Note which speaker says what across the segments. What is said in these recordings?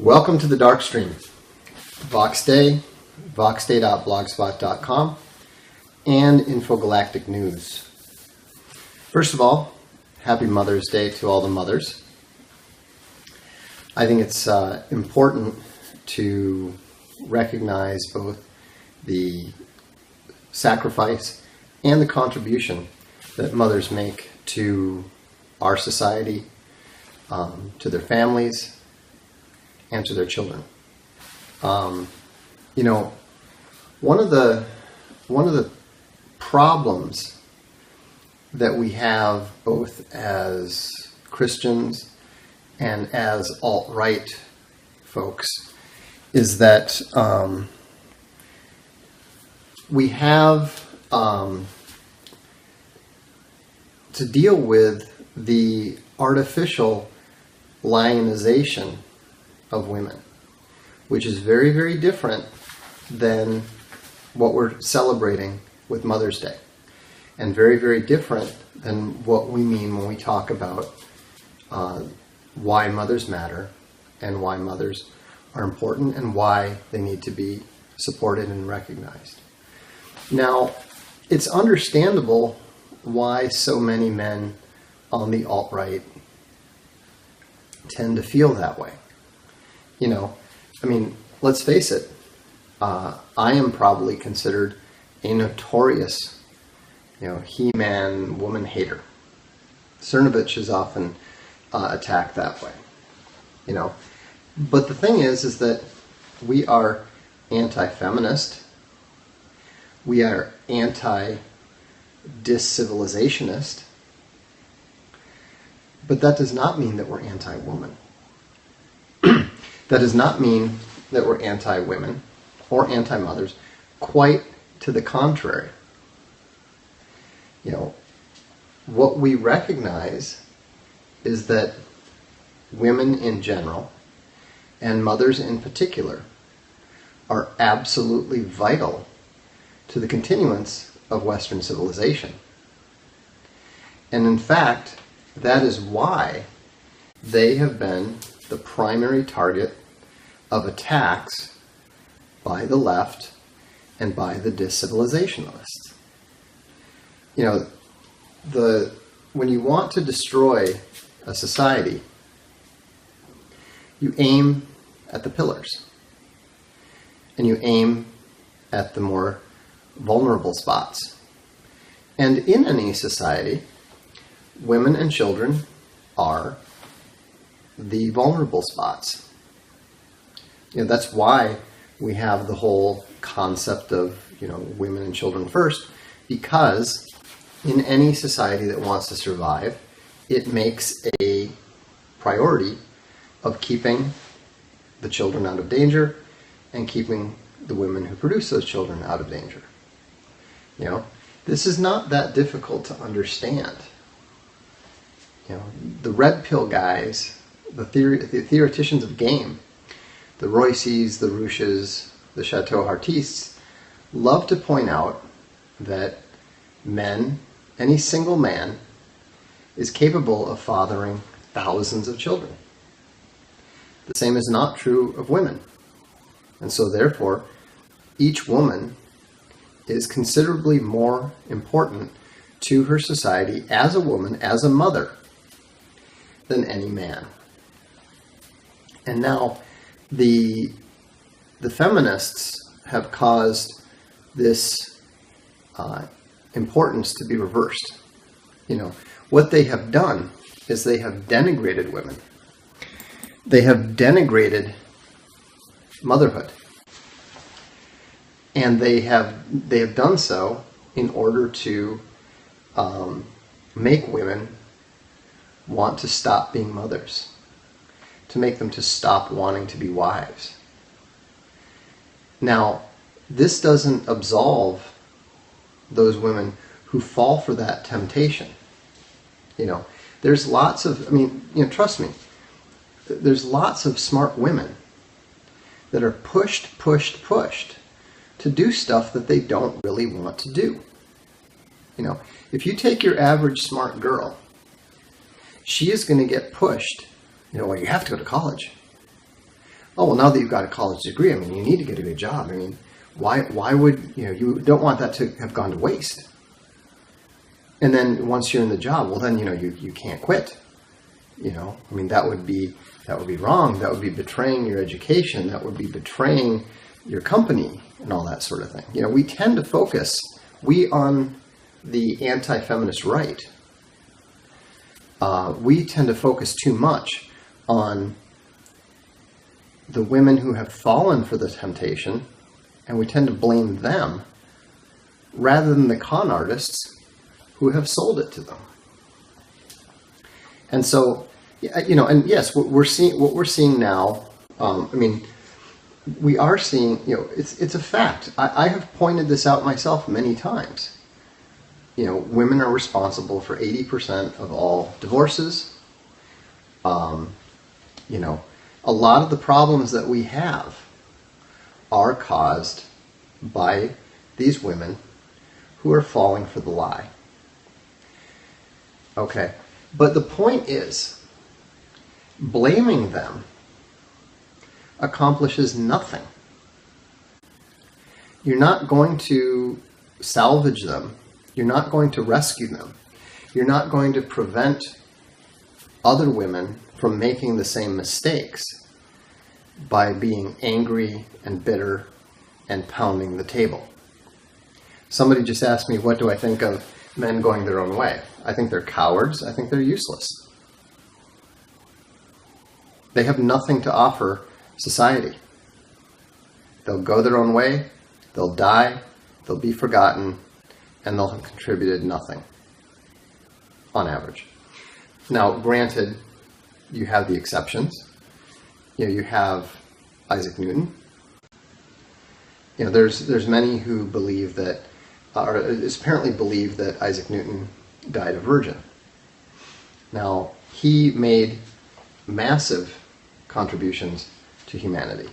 Speaker 1: Welcome to the Darkstream. Voxday, voxday.blogspot.com, and Infogalactic News. First of all, happy Mother's Day to all the mothers. I think it's important to recognize both the sacrifice and the contribution that mothers make to our society, to their families, and to their children. One of the problems that we have both as Christians and as alt-right folks is that we have to deal with the artificial lionization of women, which is very, very different than what we're celebrating with Mother's Day, and very, very different than what we mean when we talk about why mothers matter and why mothers are important and why they need to be supported and recognized. Now, it's understandable why so many men on the alt-right tend to feel that way. Let's face it, I am probably considered a notorious, he-man woman hater. Cernovich is often attacked that way, But the thing is that we are anti-feminist, we are anti-discivilizationist, but that does not mean that we're anti-woman. That does not mean that we're anti-women or anti-mothers. Quite to the contrary. What we recognize is that women in general, and mothers in particular, are absolutely vital to the continuance of Western civilization. And in fact, that is why they have been the primary target of attacks by the left and by the discivilizationalists. When you want to destroy a society, you aim at the pillars, and you aim at the more vulnerable spots. And in any society, women and children are the vulnerable spots. That's why we have the whole concept of, women and children first, because in any society that wants to survive, it makes a priority of keeping the children out of danger and keeping the women who produce those children out of danger. This is not that difficult to understand. The red pill guys, the theoreticians of game, the Royces, the Ruches, the Chateau Hartistes, love to point out that men, any single man, is capable of fathering thousands of children. The same is not true of women. And so therefore, each woman is considerably more important to her society as a woman, as a mother, than any man. And now, the feminists have caused this importance to be reversed. What they have done is they have denigrated women. They have denigrated motherhood. And they have done so in order to make women want to stop being mothers, to make them to stop wanting to be wives. Now, this doesn't absolve those women who fall for that temptation. There's lots of, trust me, there's lots of smart women that are pushed to do stuff that they don't really want to do. If you take your average smart girl, she is going to get pushed. Well, you have to go to college. oh, well, now that you've got a college degree, I mean, you need to get a good job. I mean, why would, you don't want that to have gone to waste. And then once you're in the job, well, then, you can't quit. I mean, that would be wrong. That would be betraying your education. That would be betraying your company and all that sort of thing. We tend to focus, we on the anti-feminist right, we tend to focus too much on the women who have fallen for the temptation, and we tend to blame them rather than the con artists who have sold it to them. And so, and yes, what we're seeing now, I mean, we are seeing, it's a fact. I have pointed this out myself many times. Women are responsible for 80% of all divorces. A lot of the problems that we have are caused by these women who are falling for the lie. Okay, but the point is, blaming them accomplishes nothing. You're not going to salvage them. You're not going to rescue them. You're not going to prevent other women from making the same mistakes by being angry and bitter and pounding the table. Somebody just asked me, what do I think of men going their own way? I think they're cowards. I think they're useless. They have nothing to offer society. They'll go their own way, they'll die, they'll be forgotten, and they'll have contributed nothing, on average. Now, granted, you have the exceptions. You have Isaac Newton. There's many who believe that, or it's apparently believed that Isaac Newton died a virgin. Now, he made massive contributions to humanity.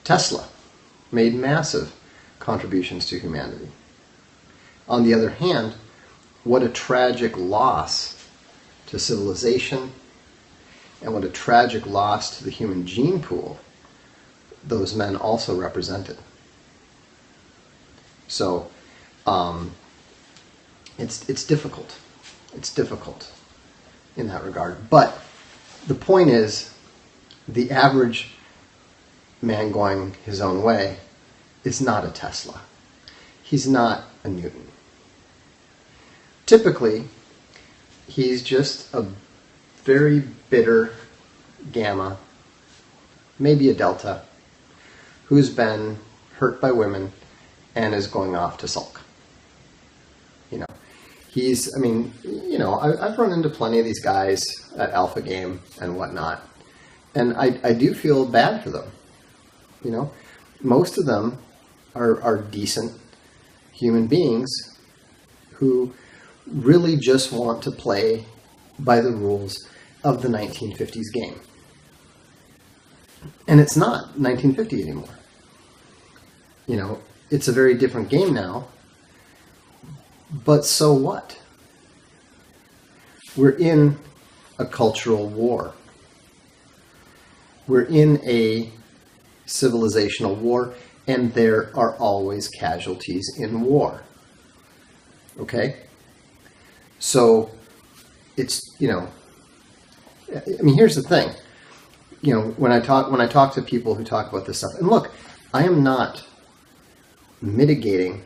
Speaker 1: Tesla made massive contributions to humanity. On the other hand, what a tragic loss to civilization, and what a tragic loss to the human gene pool those men also represented. So, it's difficult. It's difficult in that regard. But the point is, the average man going his own way is not a Tesla. He's not a Newton. Typically, he's just a very bitter gamma, maybe a delta, who's been hurt by women and is going off to sulk. I've run into plenty of these guys at Alpha Game and whatnot, and I do feel bad for them. Most of them are decent human beings who really just want to play by the rules of the 1950s game. And it's not 1950 anymore. It's a very different game now. But so what? We're in a cultural war. We're in a civilizational war, and there are always casualties in war. Okay? So, it's, here's the thing. When I talk to people who talk about this stuff, and look, I am not mitigating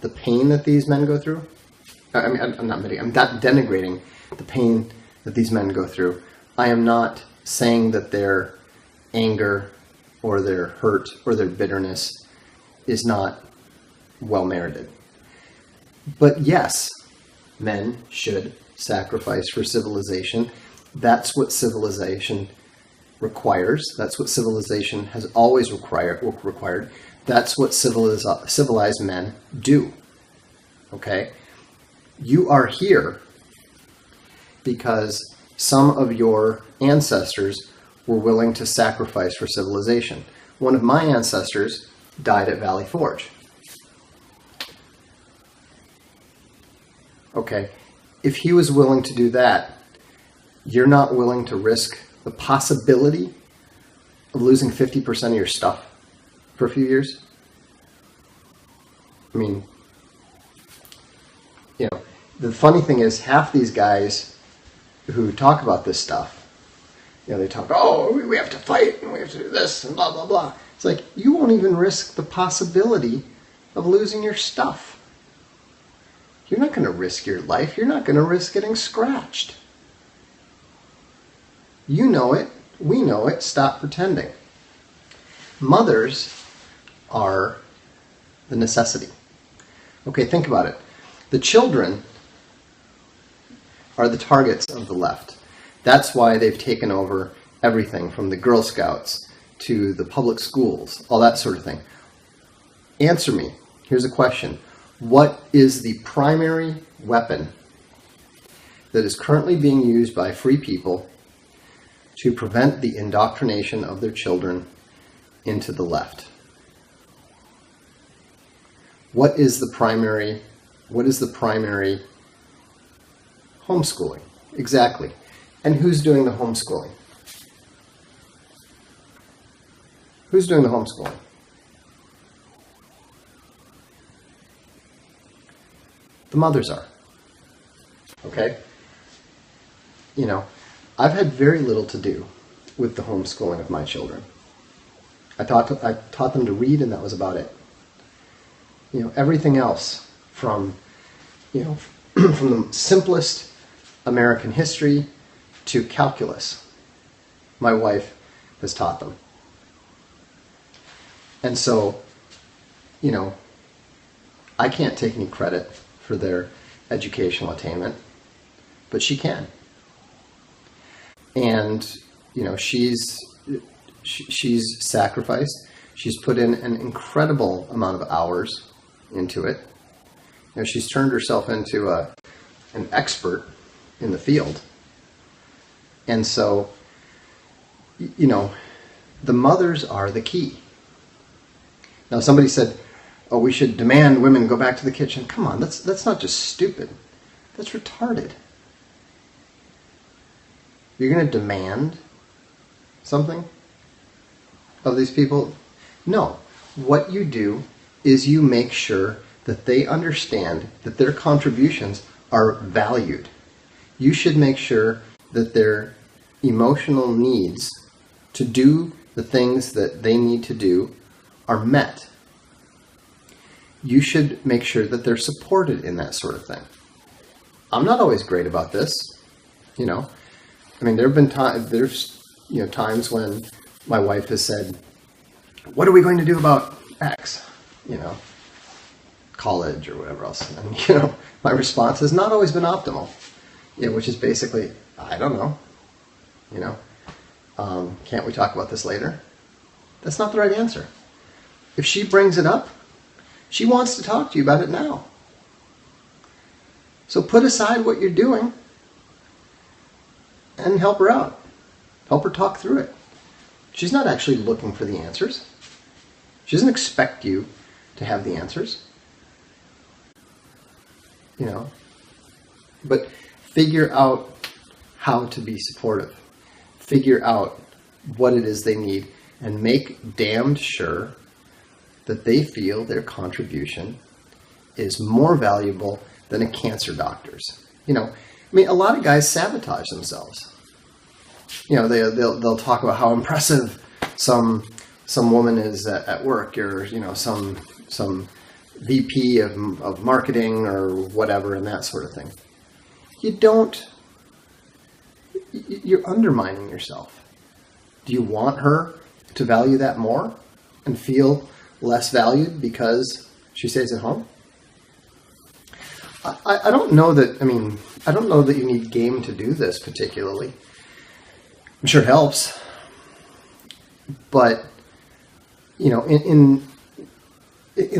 Speaker 1: the pain that these men go through. I'm not denigrating the pain that these men go through. I am not saying that their anger or their hurt or their bitterness is not well merited. But yes, men should sacrifice for civilization. That's what civilization requires. That's what civilization has always required. That's what civilized men do. Okay? You are here because some of your ancestors were willing to sacrifice for civilization. One of my ancestors died at Valley Forge. Okay, if he was willing to do that, you're not willing to risk the possibility of losing 50% of your stuff for a few years? I mean, you know, the funny thing is half these guys who talk about this stuff, you know, they talk, oh, we have to fight and we have to do this and blah, blah, blah. It's like, you won't even risk the possibility of losing your stuff. You're not going to risk your life. You're not going to risk getting scratched. You know it. We know it. Stop pretending. Mothers are the necessity. Okay, think about it. The children are the targets of the left. That's why they've taken over everything from the Girl Scouts to the public schools, all that sort of thing. Answer me. Here's a question. What is the primary weapon that is currently being used by free people to prevent the indoctrination of their children into the left? What is the primary homeschooling? Exactly. And who's doing the homeschooling? Who's doing the homeschooling? The mothers are. Okay? You know, I've had very little to do with the homeschooling of my children. I taught them to read, and that was about it. You know, everything else from, you know, from the simplest American history to calculus, my wife has taught them. And so, you know, I can't take any credit for their educational attainment, but she can. And, you know, she's sacrificed. She's put in an incredible amount of hours into it. You know, she's turned herself into an expert in the field. And so, you know, the mothers are the key. Now, somebody said, oh, we should demand women go back to the kitchen. Come on, that's not just stupid. That's retarded. You're going to demand something of these people? No. What you do is you make sure that they understand that their contributions are valued. You should make sure that their emotional needs to do the things that they need to do are met. You should make sure that they're supported in that sort of thing. I'm not always great about this, you know. I mean, there have been times when my wife has said, "What are we going to do about X?" You know, college or whatever else. And you know, my response has not always been optimal. You know, which is basically, I don't know. You know, can't we talk about this later? That's not the right answer. If she brings it up, she wants to talk to you about it now. So put aside what you're doing and help her out. Help her talk through it. She's not actually looking for the answers. She doesn't expect you to have the answers. You know, but figure out how to be supportive. Figure out what it is they need and make damned sure that they feel their contribution is more valuable than a cancer doctor's. You know, I mean, a lot of guys sabotage themselves. You know, they'll talk about how impressive some woman is at work, or you know, some VP of marketing or whatever, and that sort of thing. You're undermining yourself. Do you want her to value that more and feel less valued because she stays at home? I don't know that, I don't know that you need game to do this particularly. I'm sure it helps. But, you know, in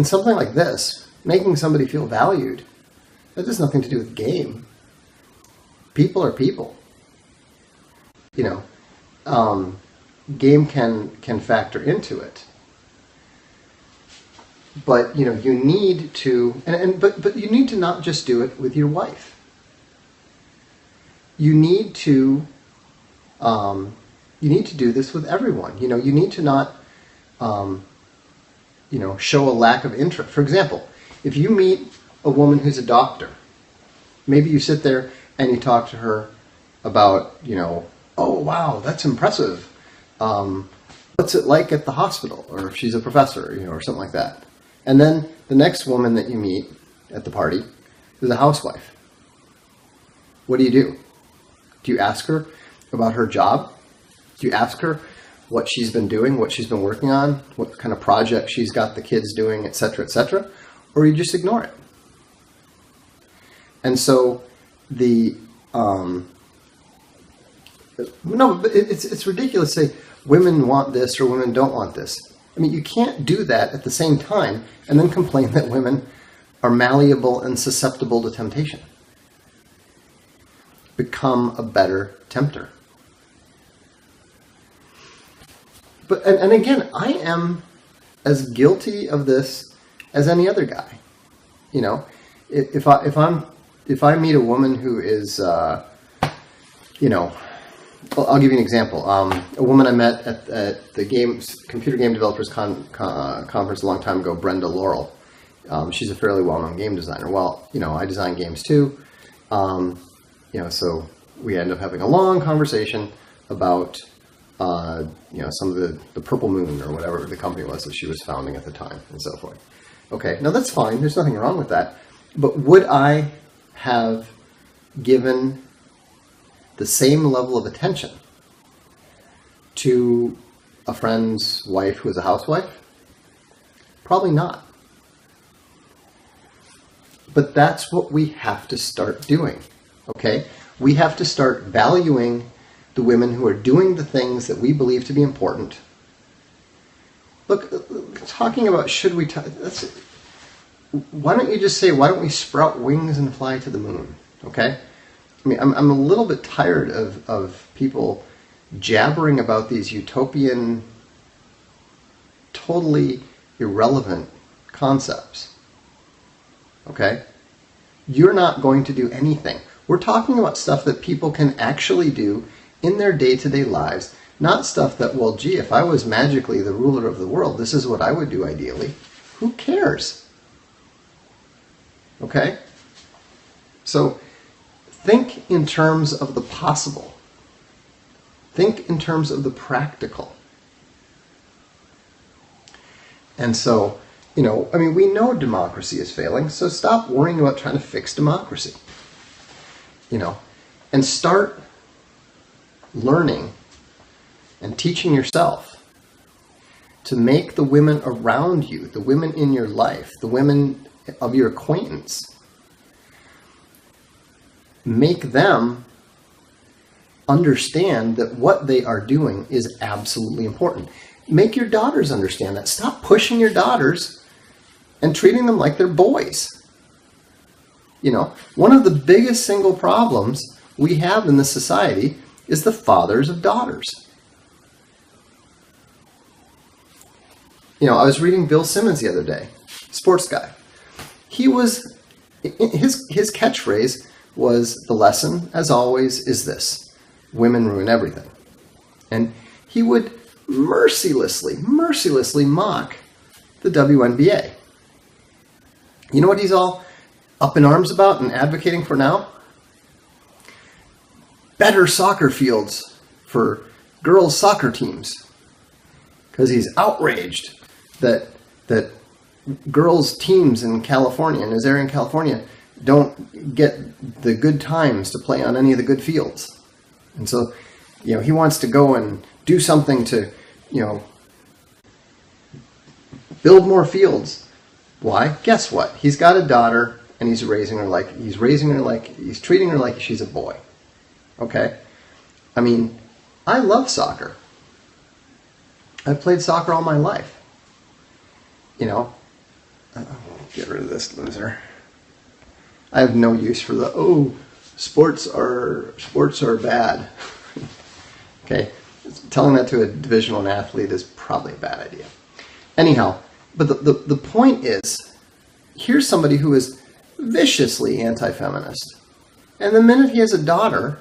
Speaker 1: something like this, making somebody feel valued, that has nothing to do with game. People are people. You know, game can factor into it. But you know, you need to, but you need to not just do it with your wife. You need to you need to do this with everyone. You need to not, show a lack of interest. For example, if you meet a woman who's a doctor, maybe you sit there and you talk to her about, oh, wow, that's impressive. What's it like at the hospital? Or if she's a professor, or something like that. And then the next woman that you meet at the party is a housewife. What do? Do you ask her about her job? Do you ask her what she's been doing, what she's been working on, what kind of project she's got the kids doing, etc., etc., or you just ignore it? And so it's ridiculous to say women want this or women don't want this. I mean, you can't do that at the same time and then complain that women are malleable and susceptible to temptation. Become a better tempter. But and again, I am as guilty of this as any other guy. If I meet a woman who is, I'll give you an example. A woman I met at the Computer Game Developers Conference a long time ago, Brenda Laurel. She's a fairly well-known game designer. Well, I design games too. So we end up having a long conversation about, some of the Purple Moon or whatever the company was that she was founding at the time and so forth. Okay, now that's fine. There's nothing wrong with that. But would I have given the same level of attention to a friend's wife who is a housewife? Probably not. But that's what we have to start doing, okay? We have to start valuing the women who are doing the things that we believe to be important. Look, talking about why don't you just say, why don't we sprout wings and fly to the moon, okay? I mean, I'm a little bit tired of people jabbering about these utopian, totally irrelevant concepts. Okay? You're not going to do anything. We're talking about stuff that people can actually do in their day-to-day lives, not stuff that, well, gee, if I was magically the ruler of the world, this is what I would do ideally. Who cares? Okay? So, think in terms of the possible. Think in terms of the practical. And so, we know democracy is failing, so stop worrying about trying to fix democracy. And start learning and teaching yourself to make the women around you, the women in your life, the women of your acquaintance, make them understand that what they are doing is absolutely important. Make your daughters understand that. Stop pushing your daughters and treating them like they're boys. One of the biggest single problems we have in this society is the fathers of daughters. I was reading Bill Simmons the other day, sports guy. His catchphrase was, the lesson, as always, is this: women ruin everything. And he would mercilessly mock the WNBA. You know what he's all up in arms about and advocating for now? Better soccer fields for girls' soccer teams. Because he's outraged that girls' teams in California, in his area in California, don't get the good times to play on any of the good fields. And so, he wants to go and do something to, build more fields. Why? Guess what? He's got a daughter and he's treating her like she's a boy. Okay? I mean, I love soccer. I've played soccer all my life. Get rid of this loser. I have no use for sports are bad. Okay, telling that to a Division I athlete is probably a bad idea. Anyhow, but the point is, here's somebody who is viciously anti-feminist, and the minute he has a daughter,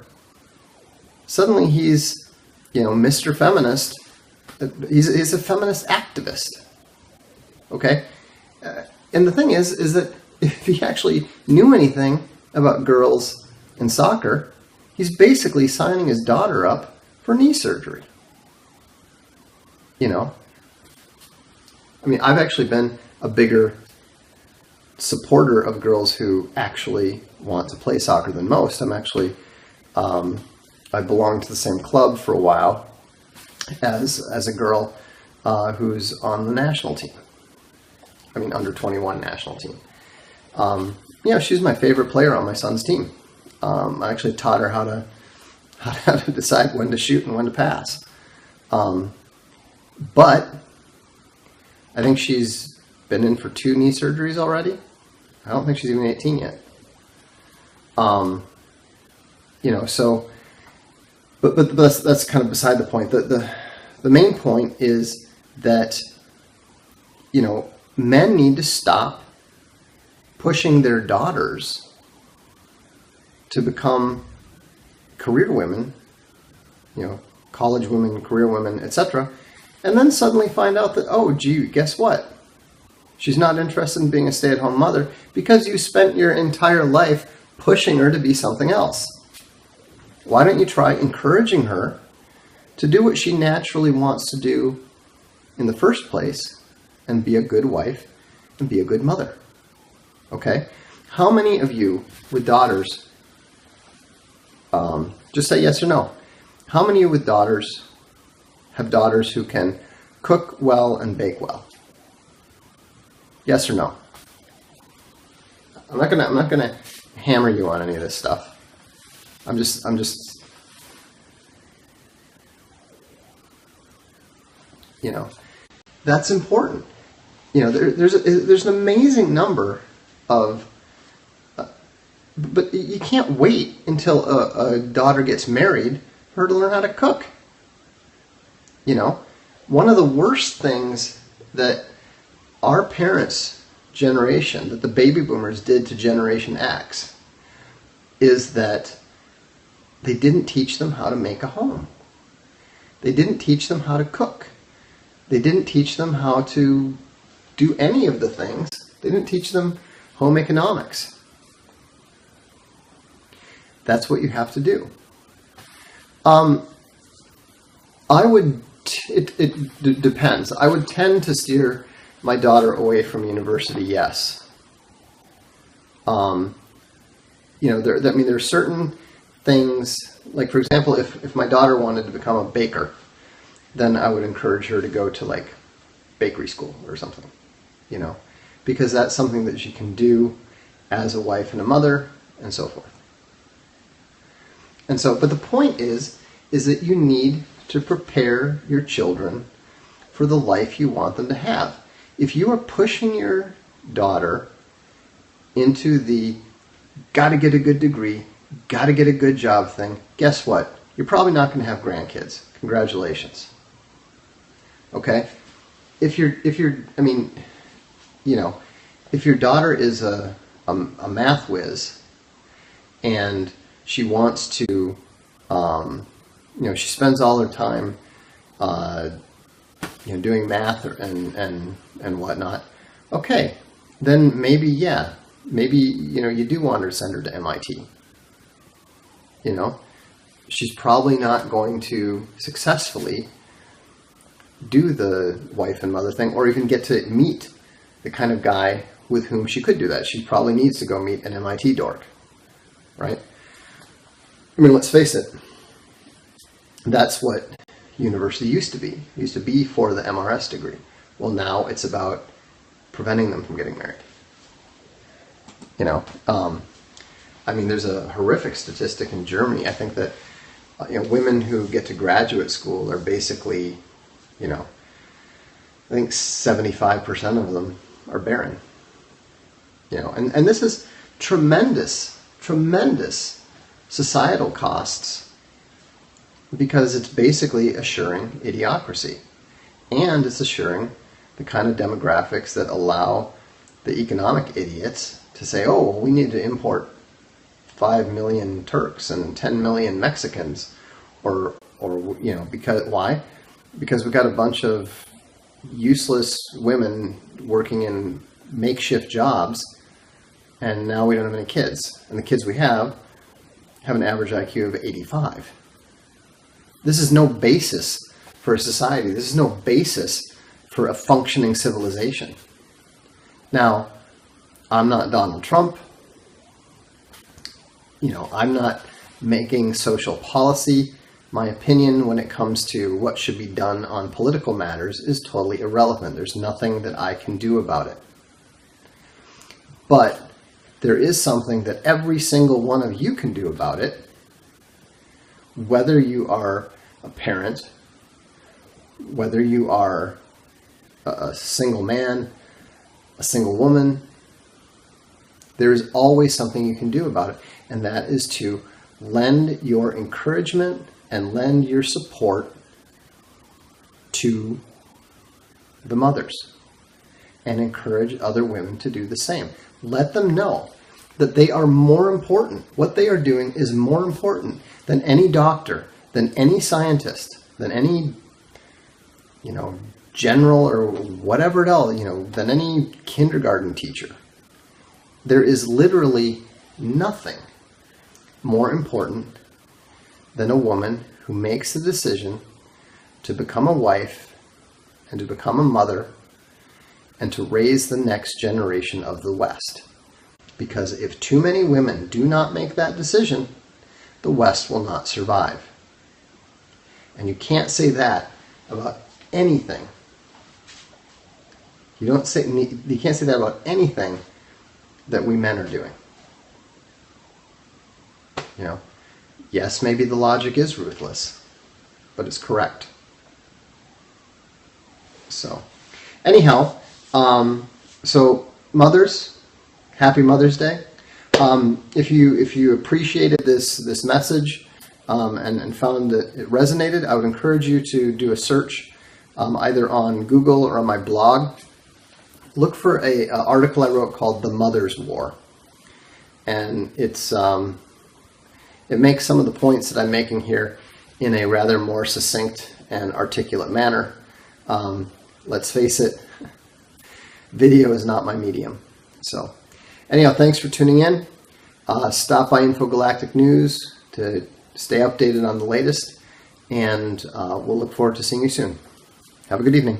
Speaker 1: suddenly he's Mr. Feminist, he's a feminist activist. Okay? And the thing is that if he actually knew anything about girls and soccer, he's basically signing his daughter up for knee surgery. I've actually been a bigger supporter of girls who actually want to play soccer than most. I belonged to the same club for a while as a girl who's on the national team. Under 21 national team. She's my favorite player on my son's team. I actually taught her how to decide when to shoot and when to pass. But I think she's been in for 2 knee surgeries already. I don't think she's even 18 yet. But that's kind of beside the point. The main point is that, men need to stop pushing their daughters to become career women, college women, career women, etc., and then suddenly find out that, oh, gee, guess what? She's not interested in being a stay-at-home mother because you spent your entire life pushing her to be something else. Why don't you try encouraging her to do what she naturally wants to do in the first place and be a good wife and be a good mother? Okay? How many of you with daughters, just say yes or no, how many of you with daughters have daughters who can cook well and bake well? Yes or no? I'm not gonna hammer you on any of this stuff. I'm just that's important. There's an amazing number of but you can't wait until a daughter gets married for her to learn how to cook. One of the worst things that our parents' generation, that the baby boomers did to Generation X, is that they didn't teach them how to make a home. They didn't teach them how to cook. They didn't teach them how to do any of the things. They didn't teach them home economics. That's what you have to do. It depends. I would tend to steer my daughter away from university, yes. There are certain things, like for example, if my daughter wanted to become a baker, then I would encourage her to go to bakery school or something, because that's something that she can do as a wife and a mother and so forth. But the point is that you need to prepare your children for the life you want them to have. If you are pushing your daughter into the gotta get a good degree, gotta get a good job thing, guess what? You're probably not going to have grandkids. Congratulations. Okay? If your daughter is a math whiz and she wants to, she spends all her time, doing math and whatnot. Okay, then maybe you do want her to send her to MIT. She's probably not going to successfully do the wife and mother thing, or even get to meet the kind of guy with whom she could do that. She probably needs to go meet an MIT dork, right? Let's face it. That's what university used to be. It used to be for the MRS degree. Well, now it's about preventing them from getting married. There's a horrific statistic in Germany. I think that women who get to graduate school are basically, I think 75% of them are barren. And this is tremendous societal costs, because it's basically assuring idiocracy, and it's assuring the kind of demographics that allow the economic idiots to say, oh, well, we need to import 5 million Turks and 10 million Mexicans, or or, you know, because why? Because we've got a bunch of useless women working in makeshift jobs, and now we don't have any kids. And the kids we have an average IQ of 85. This is no basis for a society. This is no basis for a functioning civilization. Now, I'm not Donald Trump. You know, I'm not making social policy. My opinion when it comes to what should be done on political matters is totally irrelevant. There's nothing that I can do about it. But there is something that every single one of you can do about it, whether you are a parent, whether you are a single man, a single woman. There is always something you can do about it, and that is to lend your encouragement and lend your support to the mothers and encourage other women to do the same. Let them know that they are more important. What they are doing is more important than any doctor, than any scientist, than any, you know, general or whatever else, you know, than any kindergarten teacher. There is literally nothing more important than a woman who makes the decision to become a wife and to become a mother and to raise the next generation of the West. Because if too many women do not make that decision, the West will not survive. And you can't say that about anything. You can't say that about anything that we men are doing. You know, yes, maybe the logic is ruthless, but it's correct. So, anyhow, so mothers, happy Mother's Day. If you appreciated this message and found that it resonated, I would encourage you to do a search either on Google or on my blog. Look for an article I wrote called "The Mother's War," and it makes some of the points that I'm making here in a rather more succinct and articulate manner. Let's face it, video is not my medium. So, anyhow, thanks for tuning in. Stop by Infogalactic News to stay updated on the latest, and we'll look forward to seeing you soon. Have a good evening.